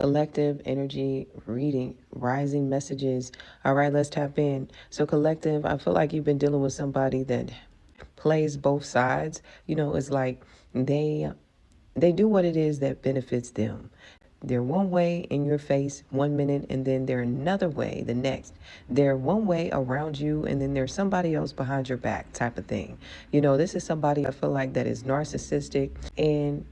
Collective energy reading, rising messages. All right, let's tap in. So, collective, I feel like you've been dealing with somebody that plays both sides. It's like they they do what it is that benefits them. They're one way in your face 1 minute, and then they're another way the next. They're one way around you, and then there's somebody else behind your back, type of thing. This is somebody I feel like that is narcissistic and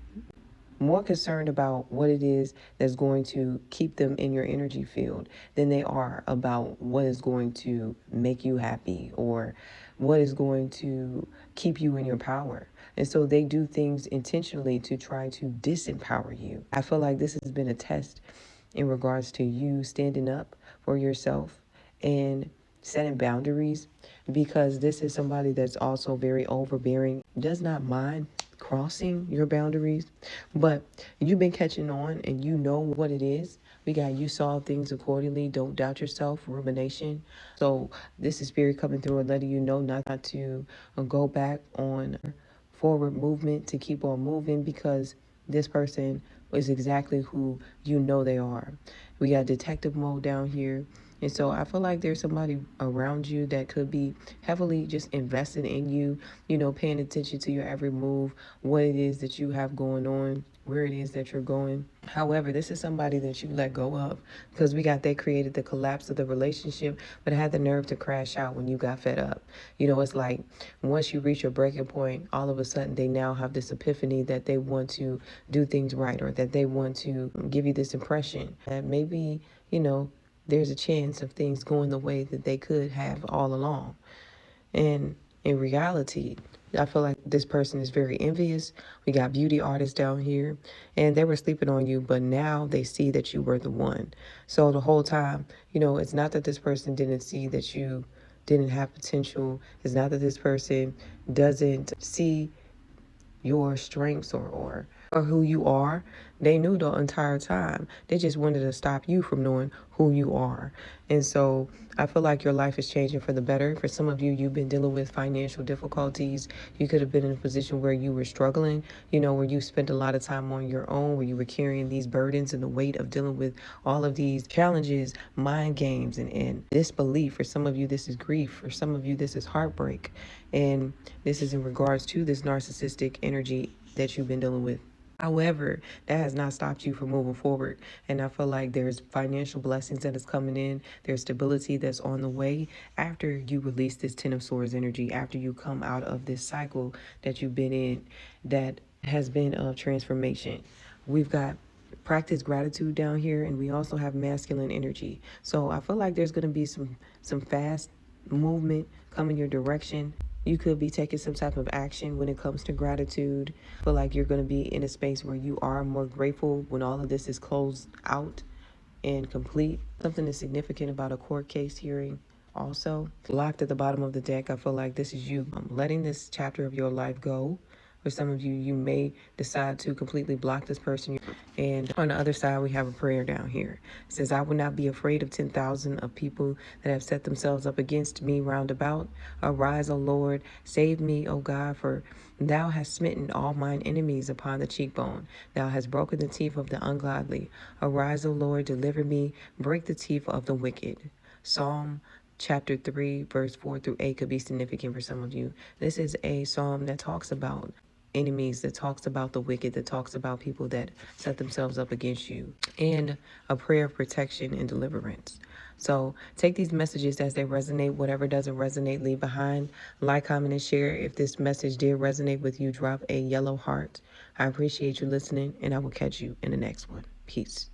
more concerned about what it is that's going to keep them in your energy field than they are about what is going to make you happy or what is going to keep you in your power. And so they do things intentionally to try to disempower you. I feel like this has been a test in regards to you standing up for yourself and setting boundaries, because this is somebody that's also very overbearing, does not mind crossing your boundaries, but you've been catching on and you know what it is. We got you solve things accordingly. Don't doubt yourself, rumination. So this is spirit coming through and letting you know not to go back on forward movement, to keep on moving, because this person is exactly who you know they are. We got detective mode down here. And so I feel like there's somebody around you that could be heavily just invested in you, paying attention to your every move, what it is that you have going on, where it is that you're going. However, this is somebody that you let go of, because they created the collapse of the relationship, but had the nerve to crash out when you got fed up. It's like once you reach your breaking point, all of a sudden they now have this epiphany that they want to do things right, or that they want to give you this impression that maybe, there's a chance of things going the way that they could have all along. And in reality, I feel like this person is very envious. We got beauty artists down here, and they were sleeping on you, but now they see that you were the one. So the whole time, it's not that this person didn't see that you didn't have potential. It's not that this person doesn't see your strengths or who you are. They knew the entire time. They just wanted to stop you from knowing who you are. And so I feel like your life is changing for the better. For some of you, you've been dealing with financial difficulties. You could have been in a position where you were struggling, where you spent a lot of time on your own, where you were carrying these burdens and the weight of dealing with all of these challenges, mind games, and disbelief. For some of you, this is grief. For some of you, this is heartbreak. And this is in regards to this narcissistic energy that you've been dealing with. However, that has not stopped you from moving forward. And I feel like there's financial blessings that is coming in. There's stability that's on the way after you release this Ten of Swords energy, after you come out of this cycle that you've been in that has been of transformation. We've got practice gratitude down here, and we also have masculine energy. So I feel like there's going to be some fast movement coming your direction. You could be taking some type of action when it comes to gratitude. I feel like you're going to be in a space where you are more grateful when all of this is closed out and complete. Something is significant about a court case hearing. Also, locked at the bottom of the deck, I feel like this is you letting this chapter of your life go. For some of you, you may decide to completely block this person. And on the other side, we have a prayer down here. It says, I will not be afraid of 10,000 of people that have set themselves up against me round about. Arise, O Lord, save me, O God, for thou hast smitten all mine enemies upon the cheekbone. Thou hast broken the teeth of the ungodly. Arise, O Lord, deliver me, break the teeth of the wicked. Psalm chapter 3, verse 4 through 8 could be significant for some of you. This is a psalm that talks about enemies, that talks about the wicked, that talks about people that set themselves up against you, and a prayer of protection and deliverance. So take these messages as they resonate. Whatever doesn't resonate, leave behind. Like, comment, and share. If this message did resonate with you, drop a yellow heart. I appreciate you listening, and I will catch you in the next one. Peace.